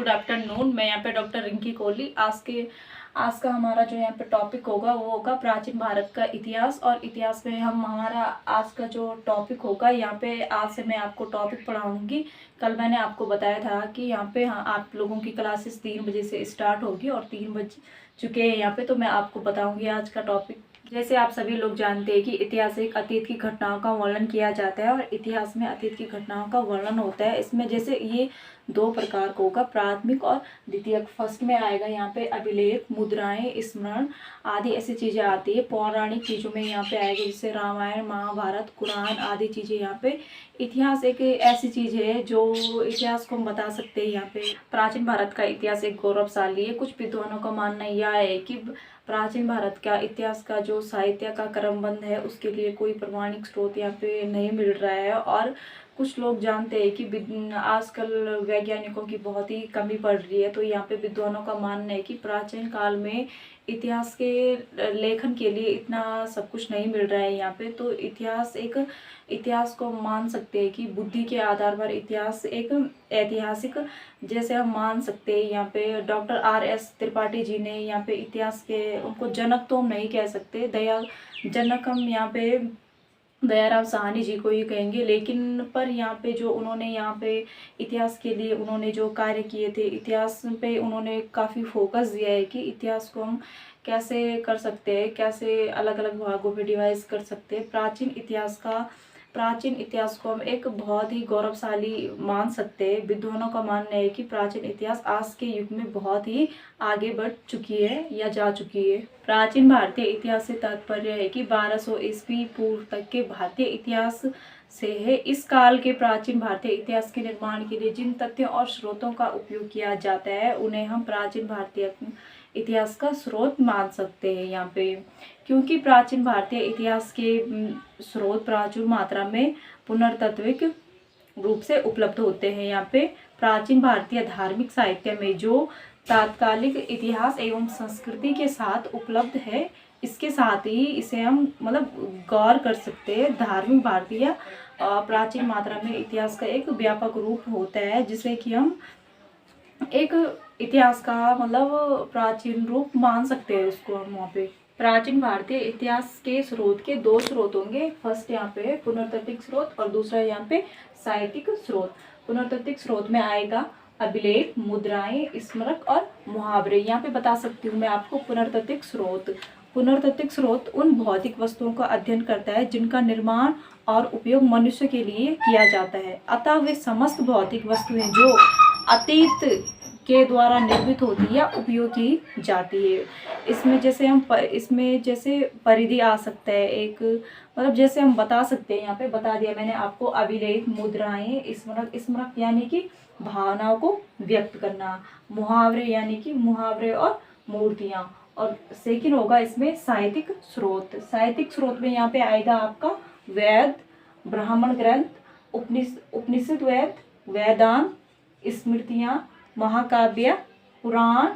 Good afternoon. मैं यहाँ पे डॉक्टर रिंकी कोहली। आज का हमारा जो यहाँ पे टॉपिक होगा वो होगा प्राचीन भारत का इतिहास। और इतिहास में हम हमारा आज का जो टॉपिक होगा, यहाँ पे आज से मैं आपको टॉपिक पढ़ाऊंगी। कल मैंने आपको बताया था कि यहाँ पे आप लोगों की क्लासेस 3 बजे से स्टार्ट होगी और 3 बज चुके हैं यहाँ पे। तो मैं आपको बताऊंगी आज का टॉपिक। जैसे आप सभी लोग जानते हैं कि ऐतिहासिक अतीत की घटनाओं का वर्णन किया जाता है और इतिहास में अतीत की घटनाओं का वर्णन होता है। इसमें जैसे ये 2 प्रकार का होगा, प्राथमिक और द्वितीयक। फर्स्ट में आएगा यहाँ पे अभिलेख, मुद्राएं, स्मरण आदि ऐसी चीजें आती है। पौराणिक चीजों में यहाँ पे आएगा जैसे रामायण, महाभारत, कुरान आदि चीजें यहाँ पे। इतिहास एक ऐसी चीज है जो इतिहास को हम बता सकते हैं। यहाँ पे प्राचीन भारत का इतिहास एक गौरवशाली है। कुछ विद्वानों का मानना यह है कि प्राचीन भारत का इतिहास का जो साहित्य का क्रमबद्ध है उसके लिए कोई प्रमाणिक स्रोत यहाँ पे नहीं मिल रहा है। और कुछ लोग जानते हैं कि आजकल वैज्ञानिकों की बहुत ही कमी पड़ रही है। तो यहाँ पे विद्वानों का मानना है कि प्राचीन काल में इतिहास के लेखन के लिए इतना सब कुछ नहीं मिल रहा है यहाँ पे। तो इतिहास को मान सकते हैं कि बुद्धि के आधार पर इतिहास एक ऐतिहासिक जैसे हम मान सकते हैं। यहाँ पे डॉक्टर R.S. त्रिपाठी जी ने यहाँ पे इतिहास के, उनको जनक तो हम नहीं कह सकते, जनक हम यहाँ पे दयाराम साहनी जी को ही कहेंगे। लेकिन पर यहाँ पे जो उन्होंने यहाँ पे इतिहास के लिए उन्होंने जो कार्य किए थे, इतिहास पे उन्होंने काफ़ी फोकस दिया है कि इतिहास को हम कैसे कर सकते हैं, कैसे अलग अलग भागों में डिवाइड कर सकते हैं। प्राचीन इतिहास को हम एक बहुत ही गौरवशाली मान सकते हैं। विद्वानों का मानना है कि प्राचीन इतिहास आज के युग में बहुत ही आगे बढ़ चुकी है या जा चुकी है। प्राचीन भारतीय इतिहास से तात्पर्य है कि 1200 ईस्वी पूर्व तक के भारतीय इतिहास से है। इस काल के प्राचीन भारतीय इतिहास के निर्माण के लिए जिन तथ्यों और स्रोतों का उपयोग किया जाता है उन्हें हम प्राचीन भारतीय इतिहास का स्रोत मान सकते हैं यहाँ पे। क्योंकि प्राचीन भारतीय इतिहास के स्रोत प्रचुर मात्रा में पुनर्तात्विक रूप से उपलब्ध होते हैं। यहाँ पे प्राचीन भारतीय धार्मिक साहित्य में जो तात्कालिक इतिहास एवं संस्कृति के साथ उपलब्ध है, इसके साथ ही इसे हम गौर कर सकते हैं। धार्मिक भारतीय प्राचीन मात्रा में इतिहास का एक व्यापक रूप होता है, जिसे कि हम एक इतिहास का प्राचीन रूप मान सकते हैं उसको हम। वहाँ पे प्राचीन भारतीय इतिहास के स्रोत के 2 स्रोत होंगे। फर्स्ट यहाँ पे पुनर्तात्विक स्रोत और दूसरा यहाँ पे साहित्यिक स्रोत। पुनर्तात्विक स्रोत में आएगा अभिलेख, मुद्राएं, स्मारक और मुहावरे। यहाँ पे बता सकती हूँ मैं आपको पुनर्तात्विक स्रोत उन भौतिक वस्तुओं का अध्ययन करता है जिनका निर्माण और उपयोग मनुष्य के लिए किया जाता है। अतः वे समस्त भौतिक वस्तुएं जो अतीत के द्वारा निर्मित होती है या उपयोग की जाती है। इसमें जैसे परिधि आ सकता है एक, जैसे हम बता सकते हैं, यहाँ पे बता दिया मैंने आपको। अभिलेख, मुद्राएं, स्मारक यानी कि भावनाओं को व्यक्त करना, मुहावरे यानी कि मुहावरे और मूर्तियां। और सेकंड होगा इसमें साहित्यिक स्रोत में यहाँ पे आएगा आपका वेद, ब्राह्मण ग्रंथ, उपनिषद, वेदांत, स्मृतियां, महाकाव्य, पुराण,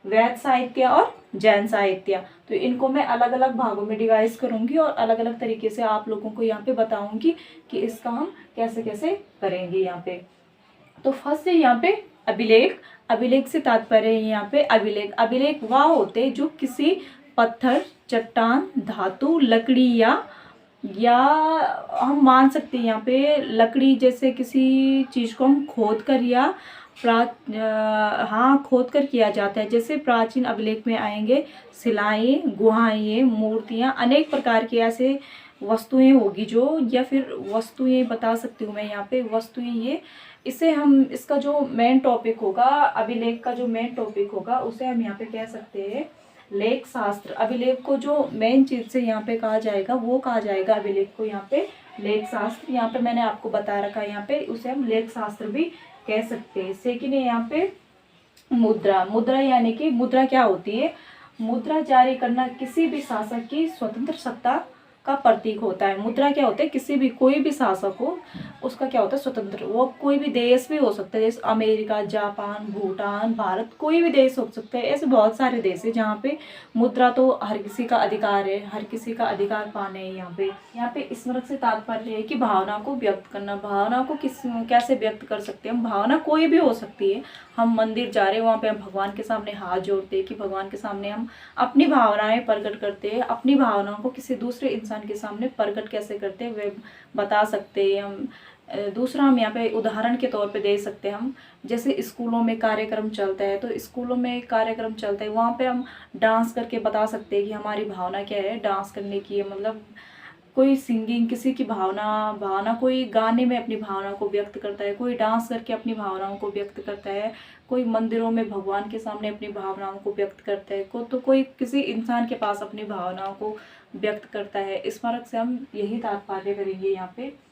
वैद साहित्य और जैन साहित्य। तो इनको मैं अलग अलग भागों में डिवाइड करूंगी और अलग अलग तरीके से आप लोगों को यहाँ पे बताऊंगी कि इसका हम कैसे कैसे करेंगे यहाँ पे। तो फर्स्ट है यहाँ पे अभिलेख से तात्पर्य है यहाँ पे अभिलेख वह होते जो किसी पत्थर, चट्टान, धातु, लकड़ी या हम मान सकते हैं यहाँ पे लकड़ी जैसे किसी चीज को हम खोद कर किया जाता है। जैसे प्राचीन अभिलेख में आएंगे शिलाएं, गुहाएं, मूर्तियां, अनेक प्रकार की ऐसे वस्तुएं होगी जो, या फिर वस्तुएं बता सकती हूँ मैं यहाँ पे वस्तुएं ये। इसे हम, इसका जो मेन टॉपिक होगा, अभिलेख का जो मेन टॉपिक होगा उसे हम यहाँ पे कह सकते हैं लेख शास्त्र। अभिलेख को जो मेन चीज से यहाँ पे कहा जाएगा वो कहा जाएगा अभिलेख को यहाँ पे लेख शास्त्र। यहाँ पे मैंने आपको बता रखा है, यहाँ पे उसे हम लेख शास्त्र भी कह सकते हैं। सेकंड है यहाँ पे मुद्रा यानी कि मुद्रा क्या होती है? मुद्रा जारी करना किसी भी शासक की स्वतंत्र सत्ता का प्रतीक होता है। मुद्रा क्या होता है, किसी भी कोई भी शासक हो उसका क्या होता है, स्वतंत्र, वो कोई भी देश भी हो सकता है, जैसे अमेरिका, जापान, भूटान, भारत, कोई भी देश हो सकता है। ऐसे बहुत सारे देश है जहाँ पे मुद्रा तो हर किसी का अधिकार है, हर किसी का अधिकार पाने है। यहाँ पे स्मृत से तात्पर्य है कि भावना को व्यक्त करना। भावना को कैसे व्यक्त कर सकते हैं हम, भावना कोई भी हो सकती है। हम मंदिर जा रहे हैं, वहाँ पे हम भगवान के सामने हाथ जोड़ते हैं कि भगवान के सामने हम अपनी भावनाएं प्रकट करते हैं। अपनी भावनाओं को किसी दूसरे इंसान के सामने प्रकट कैसे करते हैं वे बता सकते हैं हम। दूसरा हम यहाँ पे उदाहरण के तौर पे दे सकते हैं हम, जैसे स्कूलों में कार्यक्रम चलता है, तो स्कूलों में कार्यक्रम चलता है, वहाँ पे हम डांस करके बता सकते हैं कि हमारी भावना क्या है डांस करने की है। मतलब कोई सिंगिंग, किसी की भावना कोई गाने में अपनी भावना को व्यक्त करता है, कोई डांस करके अपनी भावनाओं को व्यक्त करता है, कोई मंदिरों में भगवान के सामने अपनी भावनाओं को व्यक्त करता है, तो कोई किसी इंसान के पास अपनी भावनाओं को व्यक्त करता है। इस फर्क से हम यही तात्पर्य करेंगे यहाँ पे।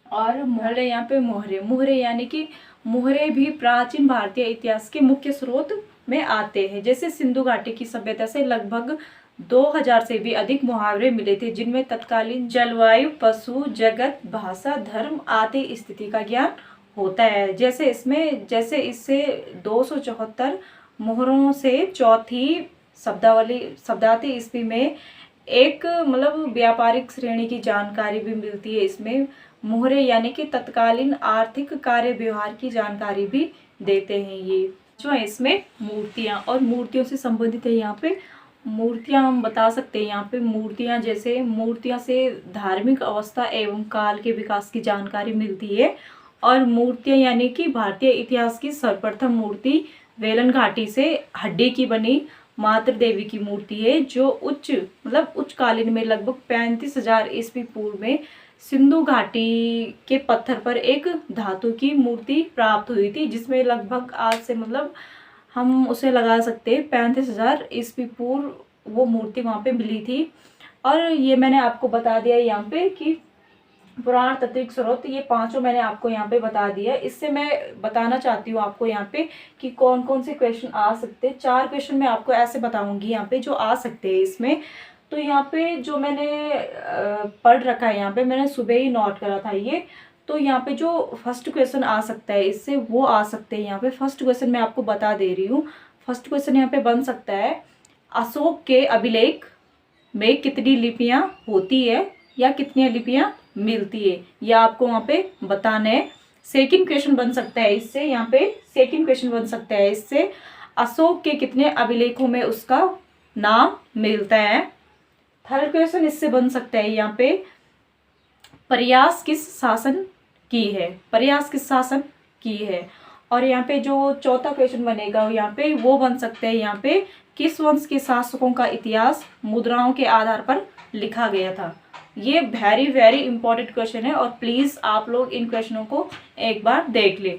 और मोहरे, यहाँ पे मोहरे यानी कि मोहरे भी प्राचीन भारतीय इतिहास के मुख्य स्रोत में आते हैं। जैसे सिंधु घाटी की सभ्यता से लगभग 2000 से भी अधिक मुहावरे मिले थे, जिनमें तत्कालीन जलवायु, पशु, जगत, भाषा, धर्म आदि स्थिति का ज्ञान होता है। जैसे इससे 274 मुहरों से चौथी शब्दावली ईस्वी में एक मतलब व्यापारिक श्रेणी की जानकारी भी मिलती है। इसमें मुहरे यानी कि तत्कालीन आर्थिक कार्य व्यवहार की जानकारी भी देते हैं। ये जो है इसमें मूर्तियाँ और मूर्तियों से संबंधित है। यहाँ पे मूर्तियाँ हम बता सकते हैं। यहाँ पे मूर्तियाँ से धार्मिक अवस्था एवं काल के विकास की जानकारी मिलती है। और मूर्तियाँ यानी कि भारतीय इतिहास की सर्वप्रथम मूर्ति वेलन घाटी से हड्डी की बनी मातृ देवी की मूर्ति है, जो उच्च कालीन में लगभग 35,000 ईस्वी पूर्व में सिंधु घाटी के पत्थर पर एक धातु की मूर्ति प्राप्त हुई थी, जिसमें लगभग आज से हम उसे लगा सकते हैं 35,000 ईस्वी पूर्व वो मूर्ति वहाँ पे मिली थी। और ये मैंने आपको बता दिया यहाँ पे कि पुराण, तात्विक स्रोत, ये पांचों मैंने आपको यहाँ पे बता दिया। इससे मैं बताना चाहती हूँ आपको यहाँ पे कि कौन कौन से क्वेश्चन आ सकते हैं। 4 क्वेश्चन मैं आपको ऐसे बताऊंगी यहाँ पे जो आ सकते हैं इसमें। तो यहाँ पे जो मैंने पढ़ रखा है, यहाँ पे मैंने सुबह ही नोट करा था ये। तो यहाँ पे जो फर्स्ट क्वेश्चन आ सकता है इससे वो आ सकते हैं। यहाँ पे फर्स्ट क्वेश्चन मैं आपको बता दे रही हूँ। फर्स्ट क्वेश्चन यहाँ पे बन सकता है, अशोक के अभिलेख में कितनी लिपियाँ होती है या कितनी लिपियाँ मिलती है, यह आपको वहाँ पे बताना है। सेकंड क्वेश्चन बन सकता है इससे, यहाँ पे सेकंड क्वेश्चन बन सकता है इससे, अशोक के कितने अभिलेखों में उसका नाम मिलता है। थर्ड क्वेश्चन इससे बन सकता है यहाँ पे, प्रयास किस शासन की है। और यहाँ पे जो चौथा क्वेश्चन बनेगा यहाँ पे वो बन सकते हैं यहाँ पे, किस वंश के शासकों का इतिहास मुद्राओं के आधार पर लिखा गया था। ये वेरी वेरी इंपॉर्टेंट क्वेश्चन है और प्लीज आप लोग इन क्वेश्चनों को एक बार देख ले।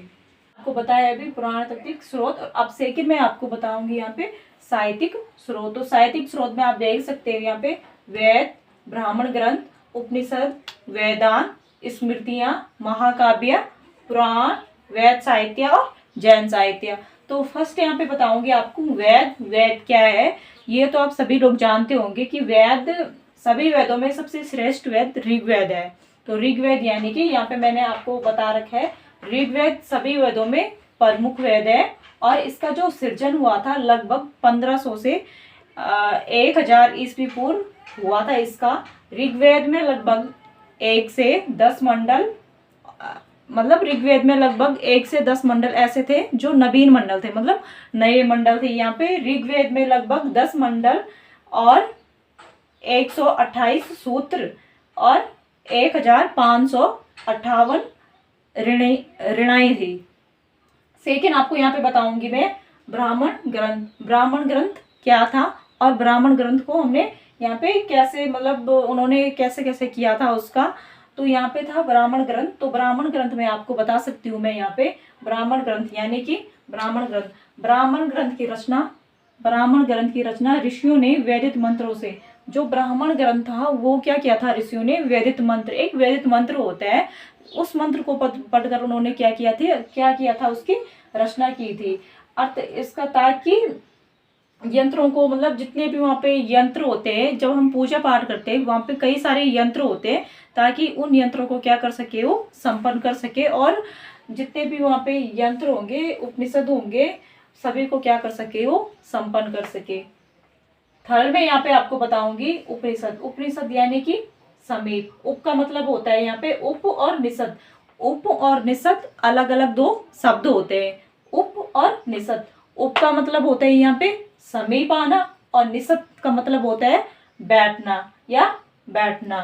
आपको बताया अभी पुराण, तात्विक स्रोत। अब सेकंड में आपको बताऊंगी यहाँ पे साहित्यिक स्रोत। तो साहित्यिक स्रोत में आप देख सकते हैं यहाँ पे वेद, ब्राह्मण ग्रंथ, उपनिषद, वेदांत, स्मृतियाँ, महाकाव्य, पुराण, वैद साहित्य और जैन साहित्य। तो फर्स्ट यहाँ पे बताऊंगी आपको वेद क्या है। ये तो आप सभी लोग जानते होंगे कि सभी वेदों में सबसे श्रेष्ठ वेद ऋग्वेद है। तो ऋग्वेद यानी कि यहाँ पे मैंने आपको बता रखा है, ऋग्वेद सभी वेदों में प्रमुख वेद है। और इसका जो सृजन हुआ था लगभग 1500 से 1000 ईस्वी पूर्व हुआ था इसका। ऋग्वेद में लगभग 1 से 10 मंडल, मतलब ऋग्वेद में लगभग 1 से 10 मंडल ऐसे थे जो नवीन मंडल थे, मतलब नए मंडल थे। यहाँ पे ऋग्वेद में लगभग 10 मंडल और 128 सूत्र और 1558 ऋणाएं थी। सेकंड आपको यहाँ पे बताऊंगी मैं ब्राह्मण ग्रंथ क्या था और ब्राह्मण ग्रंथ को हमने यहाँ पे कैसे, मतलब उन्होंने कैसे कैसे किया था उसका। तो यहाँ पे था ब्राह्मण ग्रंथ। तो ब्राह्मण ग्रंथ में आपको बता सकती हूँ मैं यहाँ पे, ब्राह्मण ग्रंथ यानी कि ब्राह्मण ग्रंथ की रचना ऋषियों ने वैदिक मंत्रों से, जो ब्राह्मण ग्रंथ था वो क्या किया था ऋषियों ने, वैदिक मंत्र होता है, उस मंत्र को पढ़कर उन्होंने क्या किया था उसकी रचना की थी। अर्थ इसका था कि यंत्रों को, मतलब जितने भी वहाँ पे यंत्र होते हैं, जब हम पूजा पाठ करते हैं वहाँ पे कई सारे यंत्र होते हैं, ताकि उन यंत्रों को क्या कर सके, वो संपन्न कर सके। और जितने भी वहाँ पे यंत्र होंगे, उपनिषद होंगे, सभी को क्या कर सके, वो संपन्न कर सके। थर्ड में यहाँ पे आपको बताऊंगी उपनिषद। उपनिषद यानी कि समीप। उप का मतलब होता है यहाँ पे उप और निषद। उप और निषद अलग अलग दो शब्द होते हैं, उप और निषद। उप का मतलब होता है यहाँ पे समीप आना, और निषद का मतलब होता है बैठना या बैठना।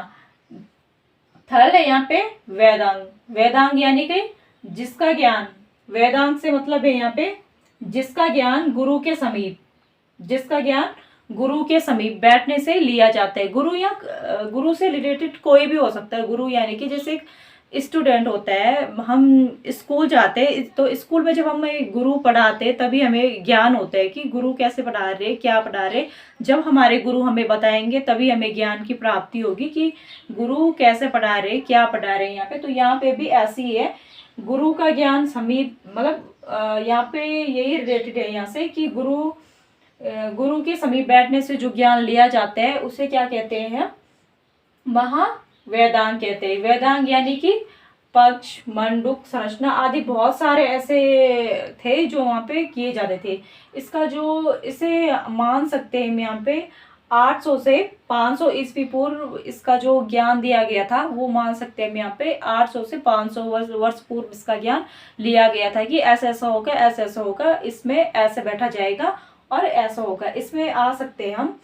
थर्ड है यहाँ पे वेदांग। वेदांग यानी कि जिसका ज्ञान, वेदांग से मतलब है यहाँ पे जिसका ज्ञान गुरु के समीप, जिसका ज्ञान गुरु के समीप बैठने से लिया जाता है। गुरु या गुरु से रिलेटेड कोई भी हो सकता है। गुरु यानी कि जैसे एक स्टूडेंट होता है, हम स्कूल जाते हैं तो स्कूल में जब हमें गुरु पढ़ाते हैं तभी हमें ज्ञान होता है कि गुरु कैसे पढ़ा रहे, क्या पढ़ा रहे। जब हमारे गुरु हमें बताएंगे तभी हमें ज्ञान की प्राप्ति होगी कि गुरु कैसे पढ़ा रहे, क्या पढ़ा रहे यहाँ पे। तो यहाँ पे भी ऐसी ही है, गुरु का ज्ञान समीप, मतलब यहाँ पे यही रिलेटेड है यहाँ से कि गुरु के समीप बैठने से जो ज्ञान लिया जाता है उसे क्या कहते हैं, महा वेदांग कहते हैं। वेदांग यानी कि पक्ष, मंडूक, संरचना आदि बहुत सारे ऐसे थे जो वहाँ पे किए जाते थे। इसका जो इसे मान सकते हैं हम यहाँ पे 800 से 500 ईस्वी पूर्व इसका जो ज्ञान दिया गया था वो मान सकते हैं हम यहाँ पे 800 से 500 वर्ष पूर्व इसका ज्ञान लिया गया था कि ऐसा ऐसा होगा, ऐसा ऐसा होगा, इसमें ऐसे बैठा जाएगा और ऐसा होगा। इसमें आ सकते हैं हम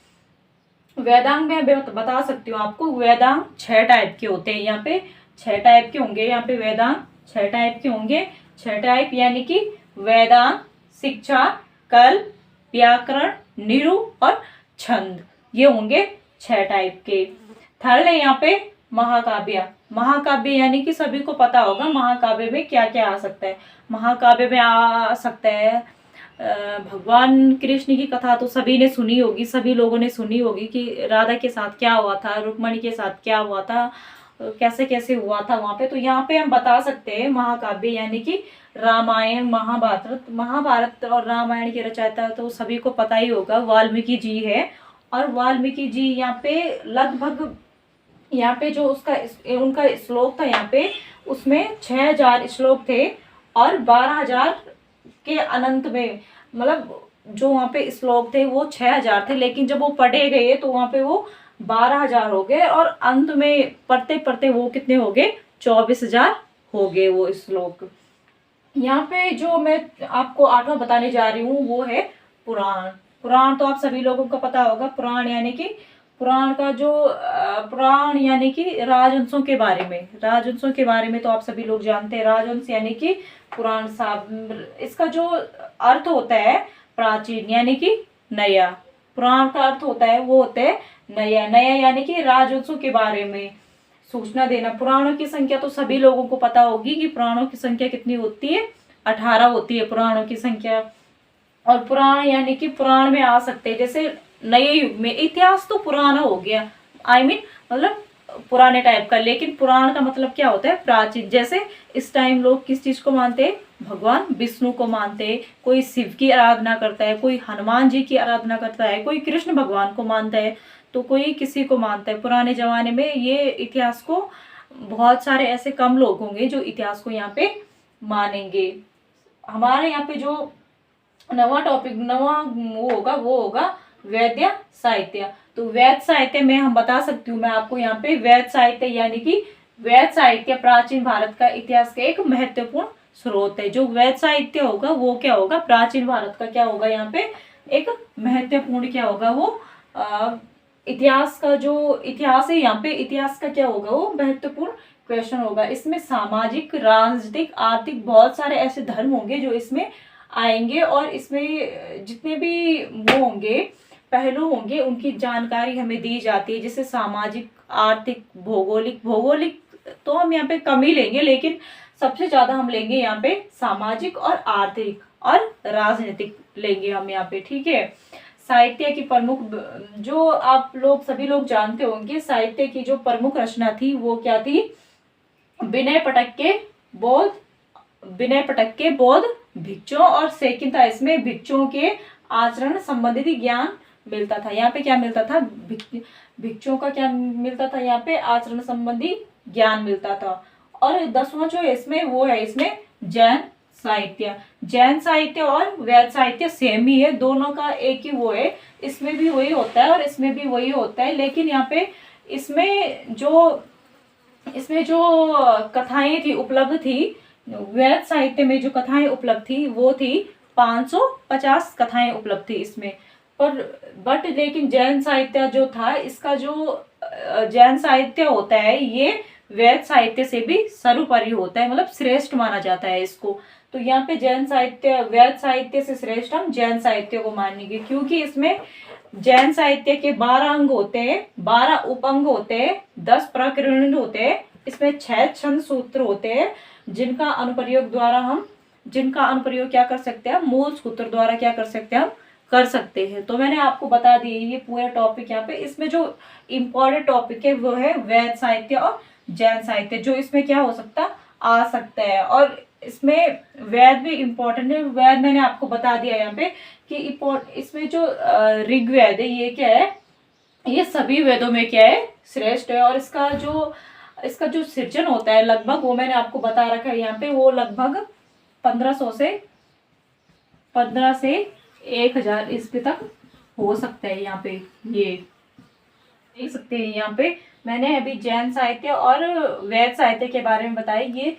वेदांग में बता सकती हूँ आपको। वेदांग 6 टाइप के होते हैं, यहाँ पे 6 टाइप के होंगे। यहाँ पे वेदांग 6 टाइप के होंगे। 6 टाइप यानी कि वेदांग, शिक्षा, कल्प, व्याकरण, निरूप और छंद, ये होंगे 6 टाइप के। थर्ड है यहाँ पे महाकाव्य। महाकाव्य यानी कि सभी को पता होगा महाकाव्य में क्या क्या आ सकता है। महाकाव्य में आ सकता है भगवान कृष्ण की कथा तो सभी ने सुनी होगी, सभी लोगों ने सुनी होगी कि राधा के साथ क्या हुआ था, रुक्मणी के साथ क्या हुआ था, कैसे कैसे हुआ था वहाँ पे। तो यहाँ पे हम बता सकते हैं महाकाव्य यानी कि रामायण, महाभारत। महाभारत और रामायण के रचयिता तो सभी को पता ही होगा, वाल्मीकि जी है। और वाल्मीकि जी यहाँ पे लगभग, यहाँ पे जो उनका श्लोक था यहाँ पे, उसमें 6000 श्लोक थे और 12000 के अनंत में, मतलब जो वहाँ पे श्लोक थे वो 6000 थे, लेकिन जब वो पढ़े गए तो वहाँ पे वो 12000 हो गए और अंत में पढ़ते पढ़ते वो कितने हो गए, 24000 हो गए वो श्लोक। यहाँ पे जो मैं आपको 8वां बताने जा रही हूँ वो है पुराण। पुराण तो आप सभी लोगों को पता होगा। पुराण यानी कि पुराण का जो पुराण यानी कि राजवंशों के बारे में, राजवंशों के बारे में तो आप सभी लोग जानते हैं। राजवंश यानी कि पुराण साहब, इसका जो अर्थ होता है प्राचीन यानी कि नया। पुराण का अर्थ होता है वो होता है नया। नया यानी कि राजवंशों के बारे में सूचना देना। पुराणों की संख्या तो सभी लोगों को पता होगी कि पुराणों की संख्या कितनी होती है, 18 होती है पुराणों की संख्या। और पुराण यानी कि पुराण में आ सकते हैं जैसे नए युग में। इतिहास तो पुराना हो गया, मतलब पुराने टाइप का, लेकिन पुराण का मतलब क्या होता है, प्राचीन। जैसे इस टाइम लोग किस चीज को मानते हैं, भगवान विष्णु को मानते हैं, कोई शिव की आराधना करता है, कोई हनुमान जी की आराधना करता है, कोई कृष्ण भगवान को मानता है, तो कोई किसी को मानता है। पुराने जमाने में ये इतिहास को बहुत सारे ऐसे कम लोग होंगे जो इतिहास को यहाँ पे मानेंगे। हमारे यहाँ पे जो नवा टॉपिक, नवा वो होगा वैद्य साहित्य। तो वैद्य साहित्य में हम बता सकती हूँ मैं आपको यहाँ पे, वैद्य साहित्य यानी कि वैद्य साहित्य प्राचीन भारत का इतिहास का एक महत्वपूर्ण स्रोत है। जो वैद्य साहित्य होगा वो क्या होगा, प्राचीन भारत का क्या होगा, यहाँ पे एक महत्वपूर्ण क्या होगा, वो इतिहास का जो इतिहास है यहाँ पे, इतिहास का क्या होगा, वो महत्वपूर्ण क्वेश्चन होगा। इसमें सामाजिक, राजनीतिक, आर्थिक बहुत सारे ऐसे धर्म होंगे जो इसमें आएंगे और इसमें जितने भी वो होंगे, पहलू होंगे, उनकी जानकारी हमें दी जाती है। जैसे सामाजिक, आर्थिक, भौगोलिक। भौगोलिक तो हम यहाँ पे कम ही लेंगे, लेकिन सबसे ज्यादा हम लेंगे यहाँ पे सामाजिक और आर्थिक और राजनीतिक लेंगे हम यहाँ पे, ठीक है। साहित्य की प्रमुख, जो आप लोग सभी लोग जानते होंगे, साहित्य की जो प्रमुख रचना थी वो क्या थी, विनय पिटक के बोध भिक्षुओं, और सेकंड था इसमें भिक्षुओं के आचरण संबंधित ज्ञान मिलता था। यहाँ पे क्या मिलता था, भिक्षुओं का क्या मिलता था, यहाँ पे आचरण संबंधी ज्ञान मिलता था। और 10वां जो इसमें वो है, इसमें जैन साहित्य। जैन साहित्य और वैद साहित्य सेम ही है, दोनों का एक ही वो है, इसमें भी वही होता है और इसमें भी वही होता है। लेकिन यहाँ पे इसमें जो कथाएं थी उपलब्ध थी, वैद साहित्य में जो कथाएं उपलब्ध थी वो थी 550 कथाएं उपलब्ध थी इसमें। बट लेकिन जैन साहित्य जो था, इसका जो जैन साहित्य होता है ये वैद साहित्य से भी सर्वोपरि होता है, मतलब श्रेष्ठ माना जाता है इसको। तो यहाँ पे जैन साहित्य वैद साहित्य से श्रेष्ठ हम जैन साहित्य को मानेंगे, क्योंकि इसमें जैन साहित्य के 12 अंग होते हैं, 12 उपअंग होते हैं, 10 प्रकरण होते हैं, इसमें 6 छंद सूत्र होते हैं, जिनका अनुप्रयोग क्या कर सकते हैं, मूल सूत्र द्वारा क्या कर सकते हैं, हम कर सकते हैं। तो मैंने आपको बता दी ये पूरा टॉपिक यहाँ पे। इसमें जो इम्पोर्टेंट टॉपिक है वो है वैद साहित्य और जैन साहित्य, जो इसमें क्या हो सकता आ सकता है। और इसमें वेद भी इम्पोर्टेंट है। वेद मैंने आपको बता दिया यहाँ पे कि इसमें जो ऋग्वेद है ये क्या है, ये सभी वेदों में क्या है, श्रेष्ठ है। और इसका जो सृजन होता है लगभग, वो मैंने आपको बता रखा है यहाँ पे, वो लगभग 1500 से 1000 ईस्वी तक हो सकता है। यहाँ पे ये देख सकते हैं, यहाँ पे मैंने अभी जैन साहित्य और वैद साहित्य के बारे में बताया, ये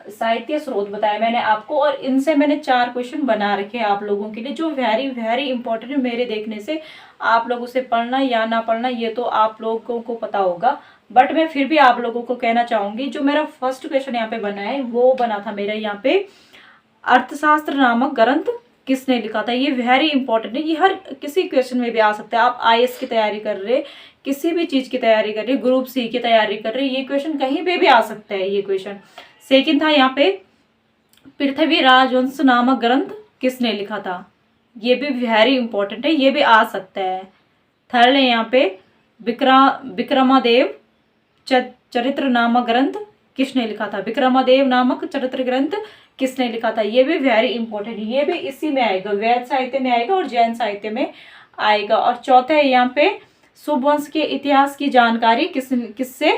साहित्य स्रोत बताया मैंने आपको। और इनसे मैंने 4 क्वेश्चन बना रखे हैं आप लोगों के लिए, जो वेरी वेरी इंपॉर्टेंट है। मेरे देखने से आप लोगों से पढ़ना या ना पढ़ना ये तो आप लोगों को पता होगा, बट मैं फिर भी आप लोगों को कहना चाहूंगी, जो मेरा फर्स्ट क्वेश्चन यहाँ पे बना है वो बना था मेरा यहाँ पे, अर्थशास्त्र नामक ग्रंथ किसने लिखा था। ये वेरी इंपॉर्टेंट है, ये हर किसी क्वेश्चन में भी आ सकता है। आप IAS की तैयारी कर रहे, किसी भी चीज की तैयारी कर रहे, ग्रुप C की तैयारी कर रहे, ये क्वेश्चन कहीं पे भी आ सकता है ये क्वेश्चन। सेकंड था यहाँ पे, पृथ्वी राजवंश नामक ग्रंथ किसने लिखा था, ये भी वेरी इंपॉर्टेंट है, ये भी आ सकता है। थर्ड है यहाँ पे, विक्रमादेव चरित्र नामक ग्रंथ किसने लिखा था, विक्रमादेव नामक चरित्र ग्रंथ किसने लिखा था, ये भी वेरी इंपॉर्टेंट है, ये भी इसी में आएगा, वैद साहित्य में आएगा और जैन साहित्य में आएगा। और चौथा है यहाँ पे, शुभवंश के इतिहास की जानकारी किससे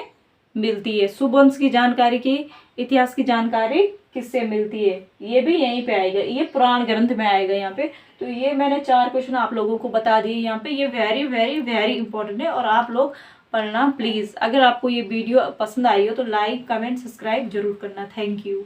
मिलती है, शुभवंश की जानकारी की इतिहास की जानकारी किससे मिलती है, ये भी यहीं पे आएगा, ये पुराण ग्रंथ में आएगा यहाँ पे। तो ये मैंने 4 क्वेश्चन आप लोगों को बता दिए यहाँ पे, ये वेरी वेरी वेरी इंपॉर्टेंट है और आप लोग पढ़ना प्लीज़। अगर आपको ये वीडियो पसंद आई हो तो लाइक कमेंट सब्सक्राइब जरूर करना। Thank you.